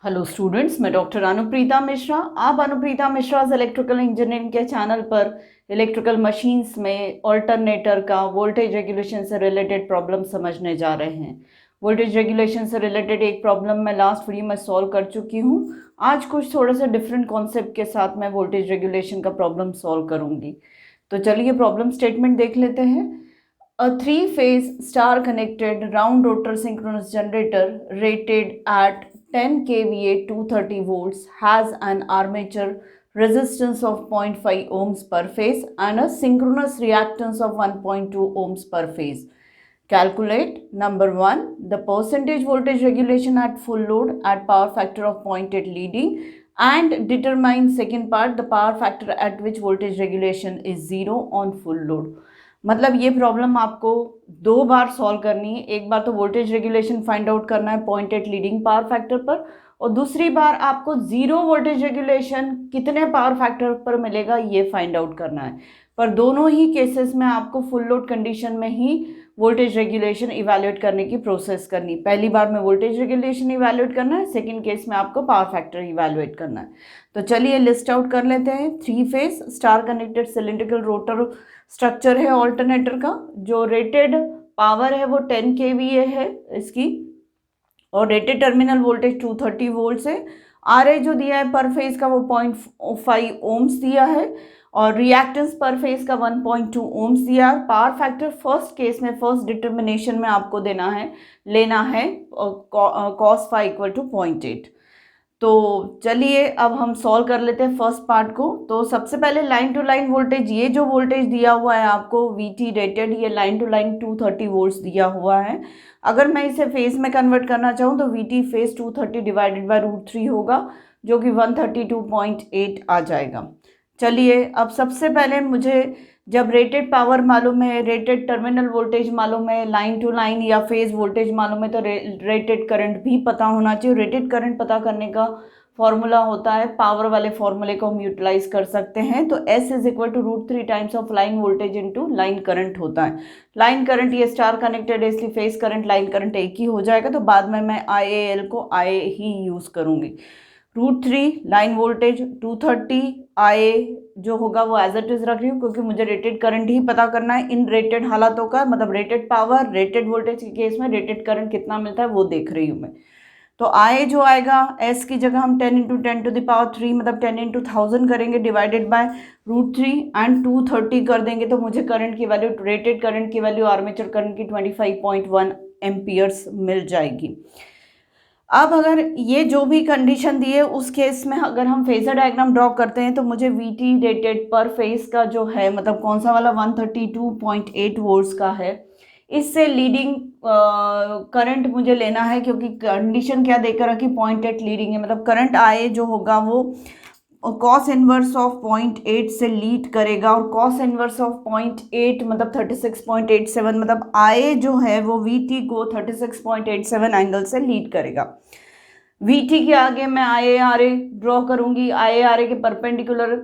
Hello students, मैं doctor Anupreeta Mishra. आप Anupreeta Mishra electrical engineering के चैनल पर इलेक्ट्रिकल मशीन्स में ऑल्टरनेटर का वोल्टेज रेगुलेशन से रिलेटेड प्रॉब्लम समझने जा रहे हैं। वोल्टेज रेगुलेशन से रिलेटेड एक प्रॉब्लम मैं लास्ट वीडियो में सॉल्व कर चुकी हूँ। आज कुछ थोड़े से डिफरेंट कॉन्सेप्ट के साथ मैं वोल्टेज रेगुलेशन का प्रॉब्लम सॉल्व करूँगी। तो चलिए प्रॉब्लम स्टेटमेंट देख लेते हैं। A three-phase star-connected round-rotor synchronous generator rated at 10 kVA 230 volts has an armature resistance of 0.5 ohms per phase and a synchronous reactance of 1.2 ohms per phase. Calculate number 1, the percentage voltage regulation at full load at power factor of 0.8 leading, and determine second part, the power factor at which voltage regulation is 0 on full load. मतलब ये problem आपको दो बार solve करनी है। एक बार तो voltage regulation find out करना है 0.8 लीडिंग पावर फैक्टर पर, और दूसरी बार आपको जीरो वोल्टेज रेगुलेशन कितने पावर फैक्टर पर मिलेगा ये फाइंड आउट करना है। पर दोनों ही केसेस में आपको फुल लोड कंडीशन में ही वोल्टेज रेगुलेशन इवैल्यूएट करने की प्रोसेस करनी। पहली बार में वोल्टेज रेगुलेशन इवैल्यूएट करना है, सेकंड केस में आपको पावर फैक्टर इवैल्यूएट करना है। तो चलिए लिस्ट आउट कर लेते हैं। Three phase star connected cylindrical rotor structure है ऑल्टरनेटर का। जो रेटेड पावर है वो 10 kVA है इसकी, और रेटेड टर्मिनल वोल्टेज 230 वोल्ट है। RA जो दिया है पर फेज का वो 0.5 ओम्स दिया है, और रिएक्टेंस पर फेज का 1.2 ओम्स दिया है। पावर फैक्टर फर्स्ट केस में फर्स्ट डिटर्मिनेशन में आपको लेना है cos phi इक्वल टू 0.8। तो चलिए अब हम सॉल्व कर लेते हैं फर्स्ट पार्ट को। तो सबसे पहले लाइन टू लाइन वोल्टेज, ये जो वोल्टेज दिया हुआ है आपको VT रेटेड, ये लाइन टू लाइन 230 वोल्ट्स दिया हुआ है। अगर मैं इसे फेज में कन्वर्ट करना चाहूँ तो VT फेज 230 डिवाइडेड बाय √3 होगा, जो कि 132.8 आ जाएगा। चलिए अब सबसे पहले मुझे जब रेटेड पावर मालूम है, रेटेड टर्मिनल वोल्टेज मालूम है, लाइन टू लाइन या फेज वोल्टेज मालूम है, तो रेटेड करंट भी पता होना चाहिए। रेटेड करंट पता करने का फॉर्मूला होता है, पावर वाले फॉर्मूले को हम यूटिलाइज कर सकते हैं। तो S is equal to √3 times of line voltage into line current होता है। लाइन करंट ये स्टार कनेक्टेड है, इसलिए फेज करंट लाइन करंट एक ही हो जाएगा। तो बाद में मैं IAL को IA ही यूज करूंगी। √3 लाइन वोल्टेज 230 IA जो होगा वो एज इट इज रख रही हूँ, क्योंकि मुझे रेटेड करंट ही पता करना है इन रेटेड हालातों का। मतलब रेटेड पावर रेटेड वोल्टेज के केस में रेटेड करंट कितना मिलता है वो देख रही हूँ मैं। तो IA जो आएगा, S की जगह हम 10 × 10⁻³ मतलब 10 × 1000 करेंगे, डिवाइडेड बाय √3 एंड 230 कर देंगे, तो मुझे करंट की वैल्यू, रेटेड करंट की वैल्यू आर्मेचर करंट की 25.1 एम्पियर्स मिल जाएगी। अब अगर ये जो भी कंडीशन दी है उस केस में अगर हम फेजर डायग्राम ड्रॉ करते हैं तो मुझे VT रेटेड पर फेज का जो है, मतलब कौन सा वाला 132.8 वोल्ट्स का है, इससे लीडिंग करंट मुझे लेना है, क्योंकि कंडीशन क्या देकर रखी 0.8 लीडिंग है। मतलब करंट IA जो होगा वो cos इनवर्स ऑफ 0.8 से लीड करेगा, और cos इनवर्स ऑफ 0.8 मतलब 36.87, मतलब IA जो है वो VT को 36.87 एंगल से लीड करेगा। VT के आगे मैं IARA ड्रॉ करूंगी, IARA के परपेंडिकुलर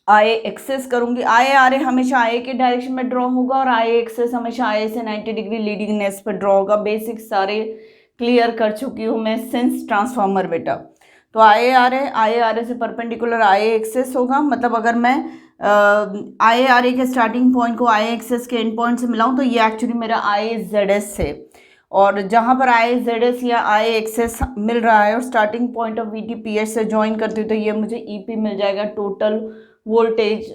IA एक्सेस करूंगी। IARA हमेशा IA के डायरेक्शन में ड्रॉ होगा, और IA एक्सेस हमेशा IA से 90 डिग्री लीडिंगनेस पर ड्रॉ होगा। बेसिक सारे क्लियर कर चुकी हूँ मैं सिंस ट्रांसफार्मर बेटा। तो IARA से परपेंडिकुलर IA एक्सेस होगा। मतलब अगर मैं IARA के स्टार्टिंग पॉइंट को IA एक्सेस के एंड पॉइंट से मिलाऊं तो ये एक्चुअली मेरा IAZS है, और जहां पर IAZS या IA एक्सेस मिल रहा है और स्टार्टिंग पॉइंट ऑफ VTPH से ज्वाइन करती हूँ तो ये मुझे EP मिल जाएगा, टोटल वोल्टेज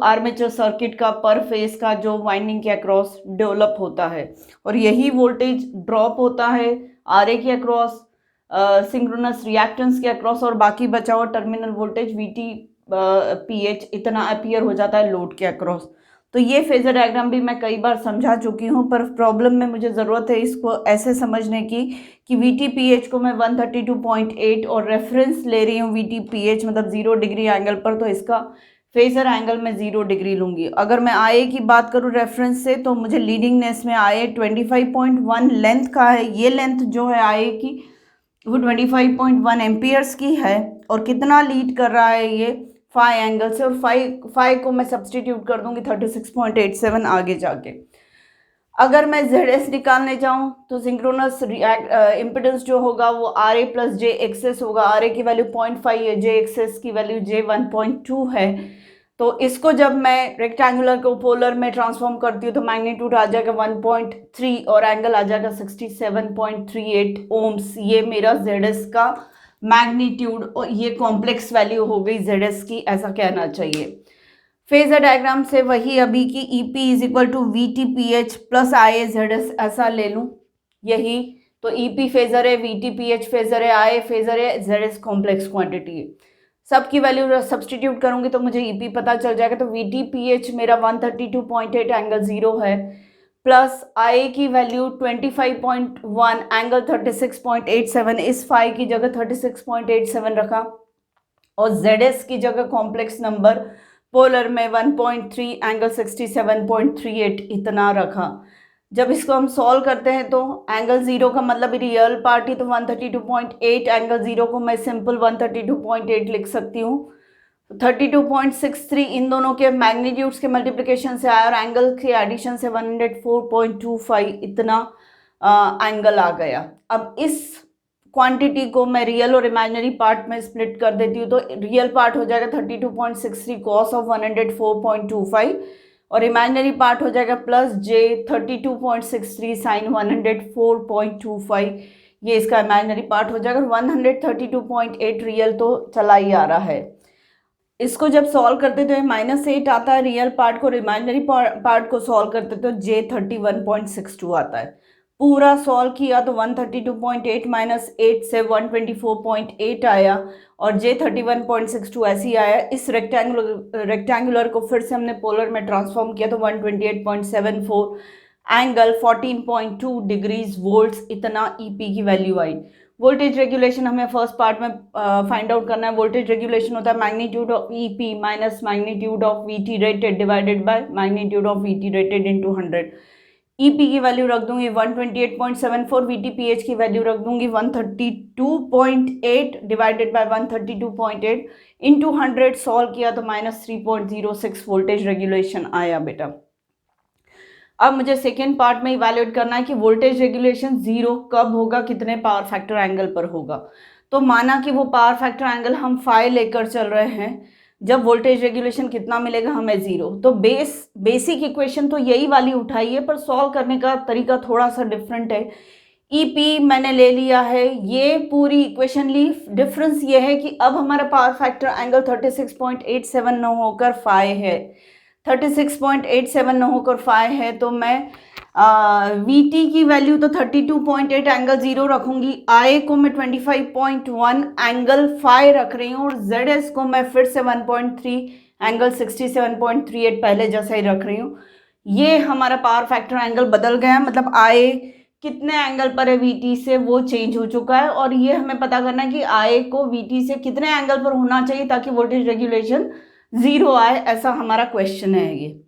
आर्मेचर सर्किट का पर फेज का जो वाइंडिंग के अक्रॉस डेवलप होता है, और यही वोल्टेज ड्रॉप होता है RA के अक्रॉस, सिंक्रोनस रिएक्टेंस के अक्रॉस, और बाकी बचा हुआ टर्मिनल वोल्टेज VTPH इतना अपीयर हो जाता है लोड के अक्रॉस। तो ये फेजर डायग्राम भी मैं कई बार समझा चुकी हूँ, पर प्रॉब्लम में मुझे ज़रूरत है इसको ऐसे समझने की कि VTPH को मैं 132.8 और रेफरेंस ले रही हूँ VTPH मतलब 0 डिग्री एंगल पर, तो इसका फेजर एंगल में 0 डिग्री लूंगी। अगर मैं IA की बात करूँ रेफरेंस से, तो मुझे लीडिंगनेस में IA 25.1 लेंथ का है। ये लेंथ जो है IA की वो 25.1 एम्पियर्स की है, और कितना लीड कर रहा है ये फाई एंगल से, और फाई को मैं सब्सटीट्यूट कर दूंगी 36.87 आगे जाके। अगर मैं ZS निकालने जाऊं तो सिंक्रोनस इम्पिडेंस जो होगा वो RA प्लस जे एक्सेस होगा। RA की वैल्यू 0.5 है, जे एक्सेस की वैल्यू जे 1.2 है। तो इसको जब मैं रेक्टेंगुलर को पोलर में ट्रांसफॉर्म करती हूँ तो मैग्नीट्यूड आ जाएगा 1.3 और एंगल आ जाएगा 67.38 ओम्स। ये मेरा ZS का मैग्नीट्यूड और ये कॉम्प्लेक्स वैल्यू हो गई ZS की, ऐसा कहना चाहिए। फेजर डायग्राम से वही अभी की EP is equal to VTPH plus IA ZS ऐसा ले लूं, यही तो EP फेजर है, VTPH फेजर है, IA फेजर है, ZS कॉम्प्लेक्स क्वांटिटी है। सबकी वैल्यू सब्सटीट्यूट करूंगी तो मुझे EP पता चल जाएगा। तो VTPH मेरा 132.8 एंगल 0 है, प्लस IA की वैल्यू 25.1 एंगल 36.87, इस फाई की जगह 36.87 रखा और ZS की जगह कॉम्प्लेक्स नंबर पोलर में 1.3 एंगल 67.38 इतना रखा। जब इसको हम सॉल्व करते हैं तो एंगल 0 का मतलब रियल पार्ट ही, तो 132.8 एंगल 0 को मैं सिंपल 132.8 लिख सकती हूँ। 32.63 इन दोनों के मैग्नीट्यूड्स के मल्टीप्लिकेशन से आया और एंगल के एडिशन से 104.25 इतना एंगल आ गया। अब इस क्वांटिटी को मैं रियल और इमेजिनरी पार्ट में स्प्लिट कर देती हूँ तो रियल पार्ट हो जाएगा 32.63 कॉस ऑफ 104.25 और इमेजिनरी पार्ट हो जाएगा प्लस जे 32.63 साइन 104.25। ये इसका इमेजिनरी पार्ट हो जाएगा। 132.8 रियल तो चला ही आ रहा है। इसको जब सॉल्व करते तो -8 आता है रियल पार्ट को, इमेजिनरी पार्ट को सॉल्व करते तो J31.62 आता है। पूरा सॉल्व किया तो 132.8 माइनस 8 से 124.8 आया और J31.62 ऐसे ही आया। इस रेक्टेंगुलर को फिर से हमने पोलर में ट्रांसफॉर्म किया तो 128.74 एंगल 14.2 डिग्रीज वोल्ट्स इतना EP की वैल्यू आई। वोल्टेज रेगुलेशन हमें फर्स्ट पार्ट में फाइंड आउट करना है। वोल्टेज रेगुलेशन होता है magnitude of EP minus magnitude of VT rated divided by magnitude of VT rated into 100। EP की वैल्यू रख दूंगी 128.74, VTPH की वैल्यू रख दूंगी 132.8 डिवाइडेड बाय 132.8 इनटू 100। सॉल्व किया तो -3.06 वोल्टेज रेगुलेशन आया बेटा। अब मुझे सेकेंड पार्ट में इवैल्यूएट करना है कि वोल्टेज रेगुलेशन 0 कब होगा, कितने पावर फैक्टर एंगल पर होगा। तो माना कि वो पावर फैक्टर एंगल हम फाई लेकर चल रहे हैं, जब वोल्टेज रेगुलेशन कितना मिलेगा हमें 0। तो बेसिक इक्वेशन तो यही वाली उठाई है, पर सॉल्व करने का तरीका थोड़ा सा डिफरेंट है। EP मैंने ले लिया है, ये पूरी इक्वेशन ली। डिफरेंस ये है कि अब हमारा पावर फैक्टर एंगल 36.87 न होकर फाई है, 36.87 न होकर फाई है। तो मैं VT की वैल्यू तो 32.8 एंगल 0 रखूंगी, IA को मैं 25.1 एंगल फाई रख रही हूँ और ZS को मैं फिर से 1.3 एंगल 67.38 पहले जैसा ही रख रही हूँ। ये हमारा पावर फैक्टर एंगल बदल गया, मतलब IA कितने एंगल पर है VT से वो चेंज हो चुका है और ये हमें पता करना है कि IA को VT से कितने एंगल पर होना चाहिए ताकि वोल्टेज रेगुलेशन 0 आए, ऐसा हमारा क्वेश्चन है ये।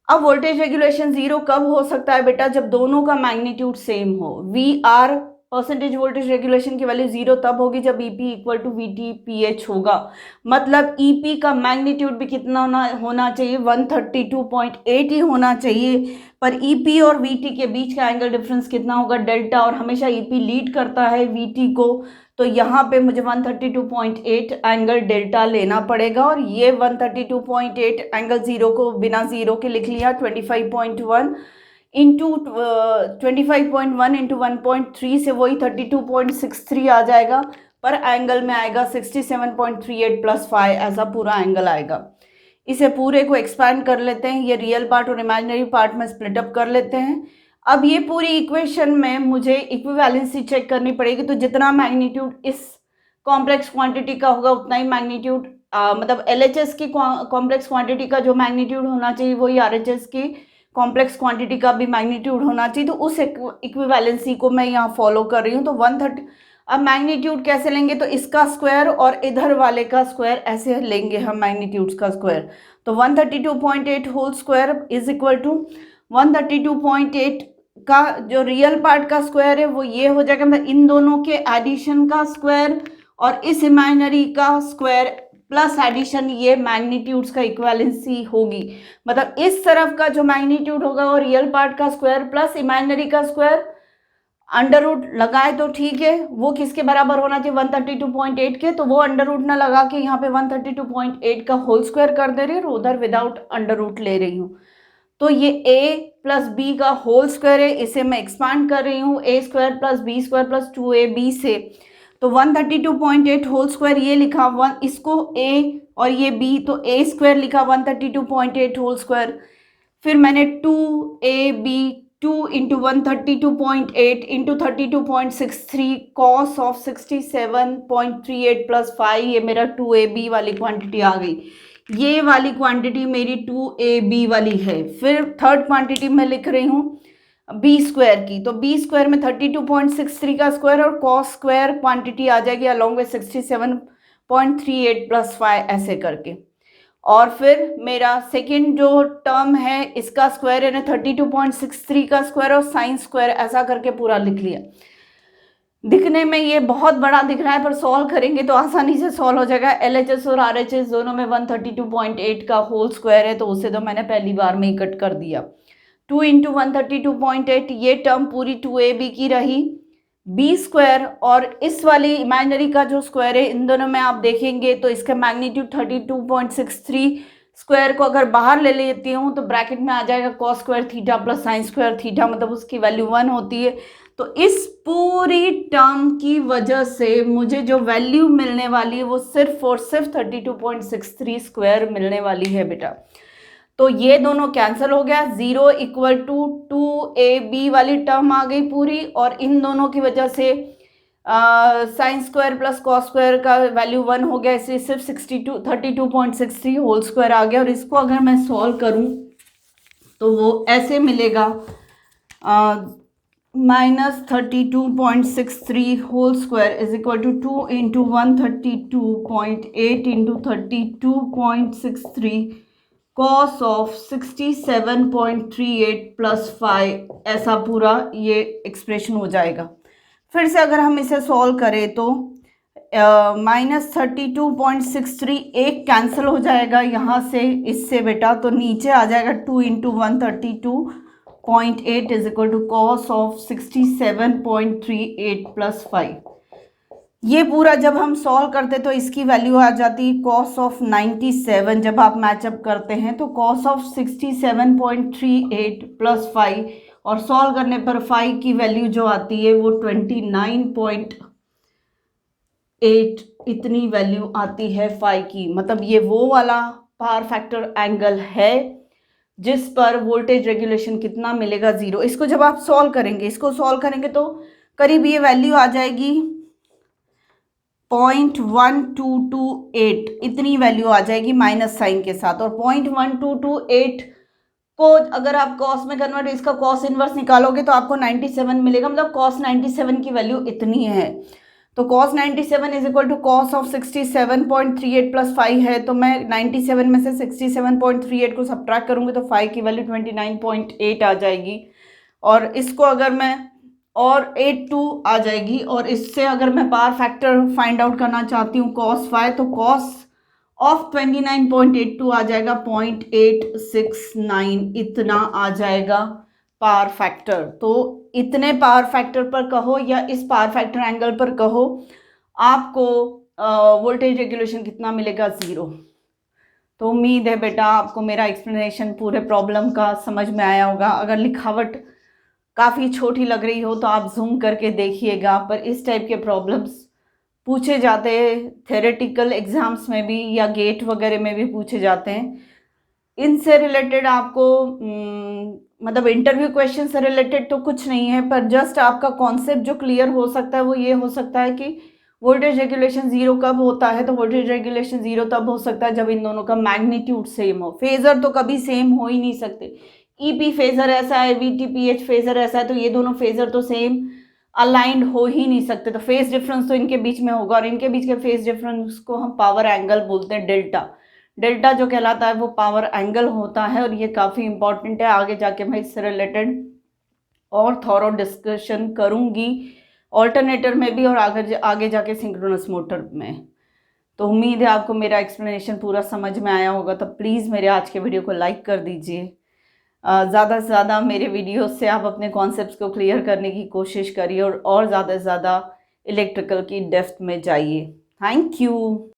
अब वोल्टेज रेगुलेशन 0 कब हो सकता है बेटा, जब दोनों का मैग्नीट्यूड सेम हो। VR परसेंटेज वोल्टेज रेगुलेशन की वैल्यू 0 तब होगी जब EP इक्वल टू VTPH होगा, मतलब EP का मैग्नीट्यूड भी कितना होना चाहिए, 132.8 ही होना चाहिए। पर EP और VT के बीच का एंगल डिफरेंस कितना होगा, डेल्टा, और हमेशा EP लीड करता है VT को। तो यहाँ पे मुझे 132.8 एंगल डेल्टा लेना पड़ेगा और ये 132.8 एंगल 0 को बिना 0 के लिख लिया। 25.1 इंटू 25.1 इंटू 1.3 से वही 32.63 आ जाएगा, पर एंगल में आएगा 67.38 प्लस 5, ऐसा पूरा एंगल आएगा। इसे पूरे को एक्सपैंड कर लेते हैं, ये रियल पार्ट और इमेजिनरी पार्ट में स्प्लिट अप कर लेते हैं। अब ये पूरी इक्वेशन में मुझे इक्विवेलेंसी चेक करनी पड़ेगी, तो जितना मैग्नीट्यूड इस कॉम्प्लेक्स क्वांटिटी का होगा उतना ही मैग्नीट्यूड मतलब LHS की कॉम्प्लेक्स क्वांटिटी का जो मैग्नीट्यूड होना चाहिए वही RHS की कॉम्प्लेक्स क्वांटिटी का भी मैग्नीट्यूड होना चाहिए। तो उस इक्विवेलेंसी को मैं यहाँ फॉलो कर रही हूँ। तो 130, अब मैग्नीट्यूड कैसे लेंगे, तो इसका स्क्वायर और इधर वाले का स्क्वायर, ऐसे लेंगे हम मैग्नीट्यूड्स का स्क्वायर। तो 132.8 whole square is equal to 132.8 का जो रियल पार्ट का स्क्वायर है वो ये हो जाएगा, मतलब इन दोनों के एडिशन का स्क्वायर और इस इमेजिनरी का स्क्वायर प्लस एडिशन, ये मैग्नीट्यूड्स का इक्वालेंसी होगी। मतलब इस तरफ का जो मैग्नीट्यूड होगा वो रियल पार्ट का स्क्वायर प्लस इमेजिनरी का स्क्वायर, अंडर रूट लगाए तो ठीक है, वो किसके बराबर होना चाहिए 132.8 के, तो वो अंडर रूट ना लगा के यहाँ पे 132.8 का होल स्क्वायर कर दे रही हूँ, उधर विदाउट अंडर रूट ले रही हूँ। तो ये a प्लस बी का होल स्क्वायर है, इसे मैं एक्सपांड कर रही हूँ a square plus b square plus 2ab से, तो 132.8 होल स्क्वायर ये लिखा, वन इसको a और ये b, तो a स्क्वायर लिखा 132.8 होल स्क्वायर, फिर मैंने 2ab 2 into 132.8 into 32.63 cos of 67.38 plus 5, ये मेरा 2ab वाली क्वांटिटी आ गई। ये वाली क्वांटिटी मेरी 2ab वाली है। फिर थर्ड क्वांटिटी मैं लिख रही हूँ बी स्क्वायर की, तो बी स्क्वायर में 32.63 का स्क्वायर और कॉस स्क्वायर क्वांटिटी आ जाएगी अलॉन्ग विद 67.38 प्लस 5 ऐसे करके। और फिर मेरा सेकेंड जो टर्म है इसका स्क्वायर है 32.63 का स्क्वायर और साइन स्क्वायर, ऐसा करके पूरा लिख लिया। दिखने में ये बहुत बड़ा दिख रहा है पर सॉल्व करेंगे तो आसानी से सॉल्व हो जाएगा। LHS और RHS दोनों में 132.8 का होल स्क्वायर है, तो उसे तो मैंने पहली बार में ही कट कर दिया। 2 इंटू 132.8, ये टर्म पूरी 2ab की रही, बी स्क्वायर और इस वाली इमेजिनरी का जो स्क्वायर है, इन दोनों में आप देखेंगे तो इसका मैग्नीट्यूड 32.63 स्क्वायर को अगर बाहर ले लेती हूँ तो ब्रैकेट में आ जाएगा cos square theta plus sine square theta, मतलब उसकी वैल्यू 1 होती है। तो इस पूरी टर्म की वजह से मुझे जो वैल्यू मिलने वाली है वो सिर्फ और सिर्फ 32.63 स्क्वायर मिलने वाली है बेटा। तो ये दोनों कैंसिल हो गया, 0 इक्वल टू 2ab वाली टर्म आ गई पूरी, और इन दोनों की वजह से sine square plus cos square का वैल्यू 1 हो गया, इसलिए सिर्फ 32.63 होल स्क्वायर आ गया। और इसको अगर मैं सॉल्व करूं तो वो ऐसे मिलेगा, -32.63 whole square is equal to 2 into 132.8 into 32.63 cos of 67.38 plus 5, ऐसा पूरा ये एक्सप्रेशन हो जाएगा। फिर से अगर हम इसे सॉल्व करें तो -32.63 एक कैंसिल हो जाएगा यहाँ से इससे बेटा, तो नीचे आ जाएगा 2 into 132.8 is equal to cos of 67.38 plus 5। ये पूरा जब हम सॉल्व करते तो इसकी वैल्यू आ जाती कॉस ऑफ 97, जब आप मैचअप करते हैं तो कॉस ऑफ 67.38 प्लस 5, और सॉल्व करने पर 5 की वैल्यू जो आती है वो 29.8 इतनी वैल्यू आती है 5 की। मतलब ये वो वाला पावर फैक्टर एंगल है जिस पर वोल्टेज रेगुलेशन कितना मिलेगा 0। इसको जब आप सॉल्व करेंगे, इसको सॉल्व करेंगे तो करीब ये वैल्यू आ जाएगी 0.1228 इतनी वैल्यू आ जाएगी माइनस साइन के साथ। और 0.1228 को अगर आप कॉस में कन्वर्ट, इसका कॉस इनवर्स निकालोगे तो आपको 97 मिलेगा, मतलब कॉस 97 की वैल्यू इतनी है। तो cos 97 is equal to cos of 67.38 plus 5 है, तो मैं 97 में से 67.38 को सब्ट्रैक्ट करूंगी तो 5 की वैल्यू 29.8 आ जाएगी। और इसको अगर मैं और 82 आ जाएगी, और इससे अगर मैं पावर फैक्टर फाइंड आउट करना चाहती हूँ cos 5, तो cos ऑफ 29.82 आ जाएगा 0.869 इतना आ जाएगा पावर फैक्टर। तो इतने पावर फैक्टर पर कहो या इस पावर फैक्टर एंगल पर कहो, आपको वोल्टेज रेगुलेशन कितना मिलेगा 0। तो उम्मीद है बेटा आपको मेरा एक्सप्लेनेशन पूरे प्रॉब्लम का समझ में आया होगा। अगर लिखावट काफ़ी छोटी लग रही हो तो आप जूम करके देखिएगा, पर इस टाइप के प्रॉब्लम्स पूछे जाते हैं थ्योरेटिकल एग्जाम्स में भी या गेट वगैरह में भी पूछे जाते हैं। इनसे रिलेटेड आपको मतलब इंटरव्यू क्वेश्चन से रिलेटेड तो कुछ नहीं है, पर जस्ट आपका कॉन्सेप्ट जो क्लियर हो सकता है वो ये हो सकता है कि वोल्टेज रेगुलेशन 0 कब होता है। तो वोल्टेज रेगुलेशन 0 तब हो सकता है जब इन दोनों का मैग्नीट्यूड सेम हो। फेजर तो कभी सेम हो ही नहीं सकते। ईपी फेजर ऐसा है, वीटीपीएच फेजर ऐसा है, तो ये दोनों फेजर तो सेम अलाइंड हो ही नहीं सकते। तो फेज डिफरेंस तो इनके बीच में होगा, और इनके बीच के फेज डिफरेंस को हम पावर एंगल बोलते हैं, डेल्टा। डेल्टा जो कहलाता है वो पावर एंगल होता है, और ये काफ़ी इंपॉर्टेंट है। आगे जाके मैं इससे रिलेटेड और थॉरो डिस्कशन करूंगी ऑल्टरनेटर में भी और आगे जाके सिंक्रोनस मोटर में। तो उम्मीद है आपको मेरा एक्सप्लेनेशन पूरा समझ में आया होगा। तो प्लीज़ मेरे आज के वीडियो को लाइक कर दीजिए। ज़्यादा से ज़्यादा मेरे वीडियो से आप अपने कॉन्सेप्ट्स को क्लियर करने की कोशिश करिए और ज़्यादा से ज़्यादा इलेक्ट्रिकल की डेप्थ में जाइए। Thank you.